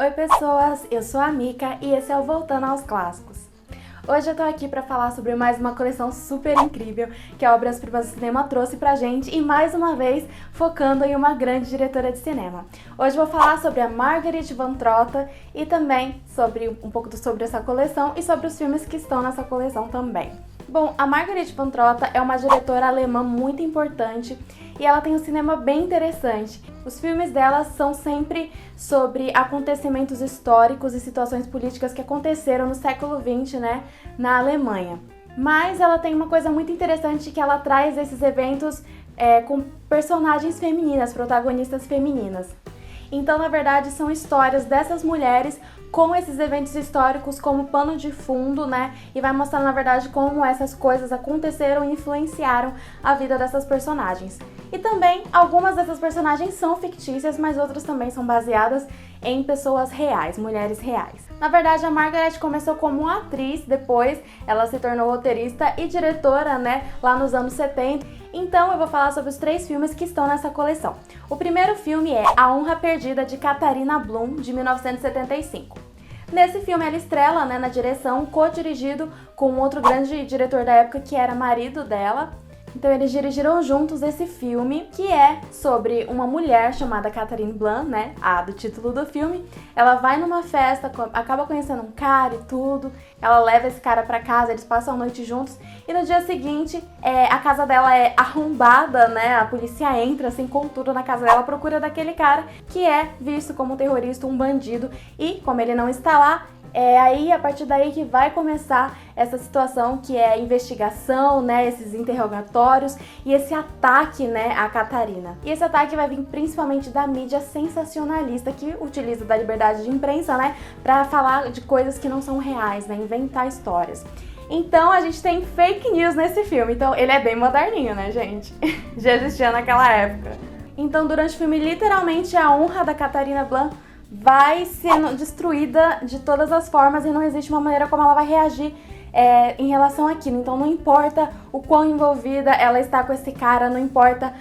Oi pessoas, eu sou a Mika e esse é o Voltando aos Clássicos. Hoje eu tô aqui pra falar sobre mais uma coleção super incrível que a Obras Primas do Cinema trouxe pra gente e mais uma vez focando em uma grande diretora de cinema. Hoje eu vou falar sobre a Marguerite Van Trotta e também sobre um pouco sobre essa coleção e sobre os filmes que estão nessa coleção também. Bom, a Marguerite Van Trotta é uma diretora alemã muito importante e ela tem um cinema bem interessante. Os filmes dela são sempre sobre acontecimentos históricos e situações políticas que aconteceram no século XX, né, na Alemanha. Mas ela tem uma coisa muito interessante que ela traz esses eventos com personagens femininas, protagonistas femininas. Então, na verdade, são histórias dessas mulheres com esses eventos históricos como pano de fundo, né? E vai mostrar, na verdade, como essas coisas aconteceram e influenciaram a vida dessas personagens. E também, algumas dessas personagens são fictícias, mas outras também são baseadas em pessoas reais, mulheres reais. Na verdade, a Margaret começou como atriz, depois ela se tornou roteirista e diretora, né, lá nos anos 70. Então eu vou falar sobre os 3 filmes que estão nessa coleção. O primeiro filme é A Honra Perdida, de Katharina Blum, de 1975. Nesse filme ela estrela, né, na direção, co-dirigido com outro grande diretor da época que era marido dela. Então eles dirigiram juntos esse filme, que é sobre uma mulher chamada Katharine Blum, né, a do título do filme. Ela vai numa festa, acaba conhecendo um cara e tudo, ela leva esse cara pra casa, eles passam a noite juntos, e no dia seguinte a casa dela é arrombada, né, a polícia entra assim com tudo na casa dela à procura daquele cara, que é visto como um terrorista, um bandido, e como ele não está lá, aí, a partir daí que vai começar essa situação que é a investigação, né, esses interrogatórios e esse ataque, né, à Catarina. E esse ataque vai vir principalmente da mídia sensacionalista que utiliza da liberdade de imprensa, né, pra falar de coisas que não são reais, né, inventar histórias. Então a gente tem fake news nesse filme, então ele é bem moderninho, né, gente? Já existia naquela época. Então durante o filme, literalmente, a honra da Katharina Blum vai sendo destruída de todas as formas e não existe uma maneira como ela vai reagir em relação àquilo. Então não importa o quão envolvida ela está com esse cara, não importa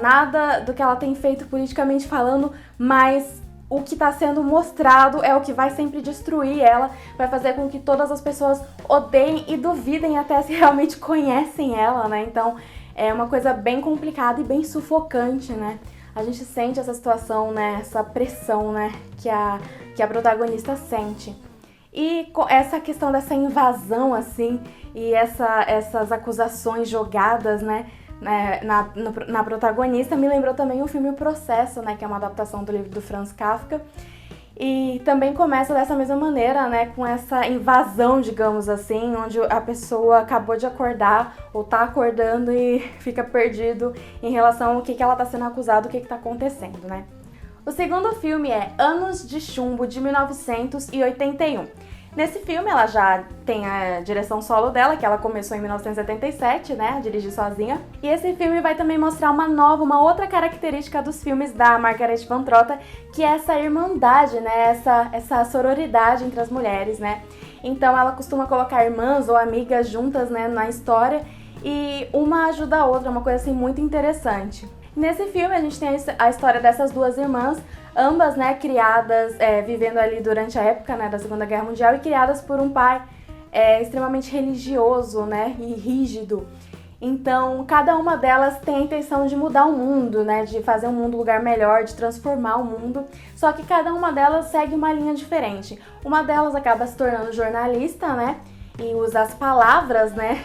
nada do que ela tem feito politicamente falando, mas o que está sendo mostrado é o que vai sempre destruir ela, vai fazer com que todas as pessoas odeiem e duvidem até se realmente conhecem ela, né? Então é uma coisa bem complicada e bem sufocante, né? A gente sente essa situação, né, essa pressão, né, que a protagonista sente. E essa questão dessa invasão, assim, e essas acusações jogadas, né, na protagonista, me lembrou também o filme O Processo, né, que é uma adaptação do livro do Franz Kafka. E também começa dessa mesma maneira, né, com essa invasão, digamos assim, onde a pessoa acabou de acordar ou tá acordando e fica perdido em relação ao que ela tá sendo acusada, o que tá acontecendo, né. O segundo filme é Anos de Chumbo, de 1981. Nesse filme ela já tem a direção solo dela, que ela começou em 1977, né, a dirigir sozinha. E esse filme vai também mostrar uma outra característica dos filmes da Marguerite Van Trotta, que é essa irmandade, né, essa sororidade entre as mulheres, né. Então ela costuma colocar irmãs ou amigas juntas, né, na história, e uma ajuda a outra, uma coisa assim muito interessante. Nesse filme a gente tem a história dessas duas irmãs, ambas, né, criadas, vivendo ali durante a época, né, da Segunda Guerra Mundial e criadas por um pai extremamente religioso, né, e rígido. Então, cada uma delas tem a intenção de mudar o mundo, né, de fazer o mundo um lugar melhor, de transformar o mundo, só que cada uma delas segue uma linha diferente. Uma delas acaba se tornando jornalista, né, e usa as palavras, né,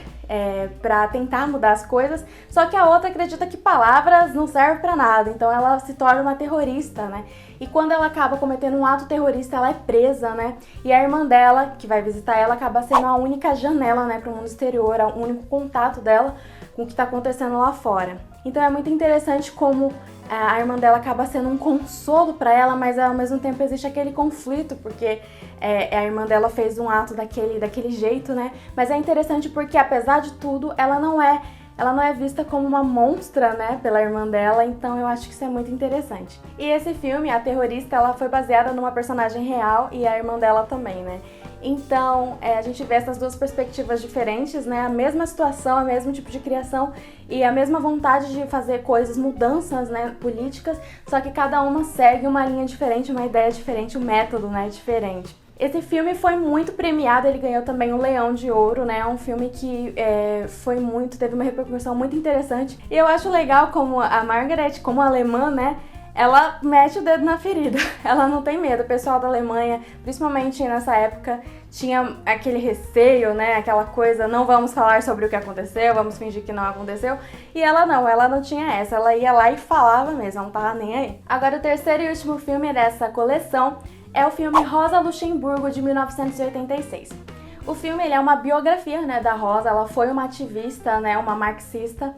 para tentar mudar as coisas, só que a outra acredita que palavras não servem para nada, então ela se torna uma terrorista, né? E quando ela acaba cometendo um ato terrorista, ela é presa, né? E a irmã dela, que vai visitar ela, acaba sendo a única janela, né, para o mundo exterior, o único contato dela com o que está acontecendo lá fora. Então é muito interessante como a irmã dela acaba sendo um consolo para ela, mas ao mesmo tempo existe aquele conflito, porque a irmã dela fez um ato daquele jeito, né? Mas é interessante porque, apesar de tudo, ela não é vista como uma monstra, né, pela irmã dela, então eu acho que isso é muito interessante. E esse filme, a terrorista, ela foi baseada numa personagem real e a irmã dela também, né? Então, a gente vê essas duas perspectivas diferentes, né? A mesma situação, o mesmo tipo de criação e a mesma vontade de fazer coisas, mudanças, né, políticas, só que cada uma segue uma linha diferente, uma ideia diferente, um método, né, diferente. Esse filme foi muito premiado, ele ganhou também o Leão de Ouro, né? É um filme que teve uma repercussão muito interessante. E eu acho legal como a Margaret, como alemã, né? Ela mete o dedo na ferida, ela não tem medo. O pessoal da Alemanha, principalmente nessa época, tinha aquele receio, né, aquela coisa, não vamos falar sobre o que aconteceu, vamos fingir que não aconteceu. E ela não tinha essa, ela ia lá e falava mesmo, ela não tava nem aí. Agora o terceiro e último filme dessa coleção é o filme Rosa Luxemburgo, de 1986. O filme ele é uma biografia, né, da Rosa, ela foi uma ativista, né, uma marxista,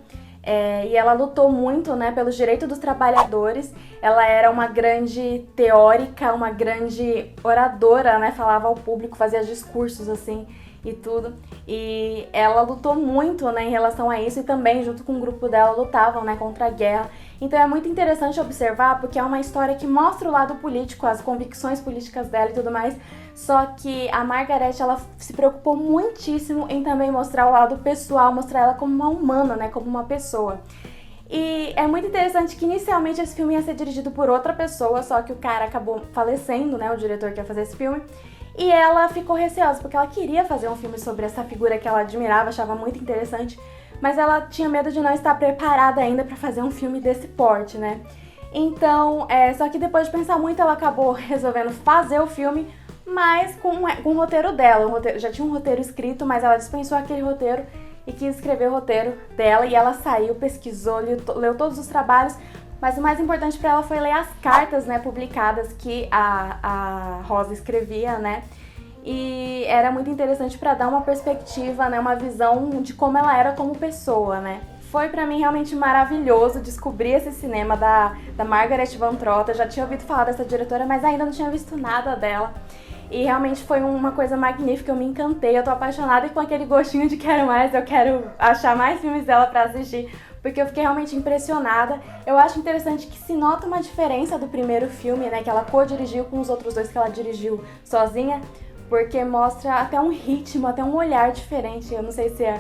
e ela lutou muito, né, pelos direitos dos trabalhadores. Ela era uma grande teórica, uma grande oradora, né, falava ao público, fazia discursos assim e tudo. E ela lutou muito, né, em relação a isso, e também junto com o grupo dela lutavam, né, contra a guerra. Então é muito interessante observar, porque é uma história que mostra o lado político, as convicções políticas dela e tudo mais. Só que a Margaret, ela se preocupou muitíssimo em também mostrar o lado pessoal, mostrar ela como uma humana, né, como uma pessoa. E é muito interessante que inicialmente esse filme ia ser dirigido por outra pessoa, só que o cara acabou falecendo, né, o diretor que ia fazer esse filme. E ela ficou receosa, porque ela queria fazer um filme sobre essa figura que ela admirava, achava muito interessante, mas ela tinha medo de não estar preparada ainda para fazer um filme desse porte, né? Então, só que depois de pensar muito, ela acabou resolvendo fazer o filme, mas com o roteiro dela. Já tinha um roteiro escrito, mas ela dispensou aquele roteiro e quis escrever o roteiro dela, e ela saiu, pesquisou, leu todos os trabalhos, mas o mais importante para ela foi ler as cartas, né, publicadas que a Rosa escrevia, né? E era muito interessante para dar uma perspectiva, né, uma visão de como ela era como pessoa, né? Foi pra mim realmente maravilhoso descobrir esse cinema da Margaret Van Trotta. Eu já tinha ouvido falar dessa diretora, mas ainda não tinha visto nada dela. E realmente foi uma coisa magnífica, eu me encantei, eu tô apaixonada e com aquele gostinho de quero mais, eu quero achar mais filmes dela pra assistir, porque eu fiquei realmente impressionada. Eu acho interessante que se nota uma diferença do primeiro filme, né, que ela co-dirigiu com os outros dois que ela dirigiu sozinha, porque mostra até um ritmo, até um olhar diferente. Eu não sei se é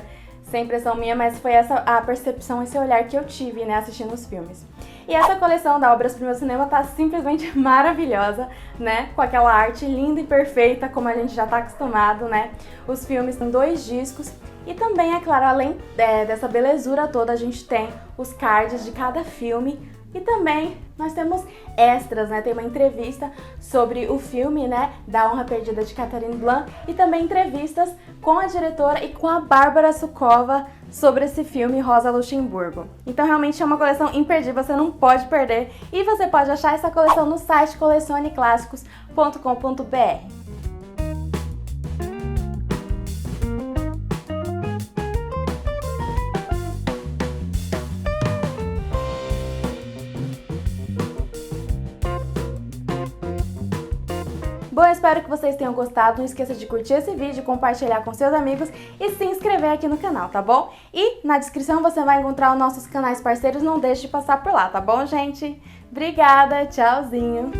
impressão minha, mas foi essa a percepção, esse olhar que eu tive, né, assistindo os filmes. E essa coleção da Obras Primas do Cinema tá simplesmente maravilhosa, né, com aquela arte linda e perfeita, como a gente já tá acostumado, né. Os filmes têm 2 discos e também, é claro, além dessa belezura toda, a gente tem os cards de cada filme. E também nós temos extras, né? Tem uma entrevista sobre o filme, né, da Honra Perdida de Catherine Blanc, e também entrevistas com a diretora e com a Bárbara Suková sobre esse filme Rosa Luxemburgo. Então realmente é uma coleção imperdível, você não pode perder, e você pode achar essa coleção no site colecioneclassicos.com.br. Bom, eu espero que vocês tenham gostado. Não esqueça de curtir esse vídeo, compartilhar com seus amigos e se inscrever aqui no canal, tá bom? E na descrição você vai encontrar os nossos canais parceiros, não deixe de passar por lá, tá bom, gente? Obrigada, tchauzinho!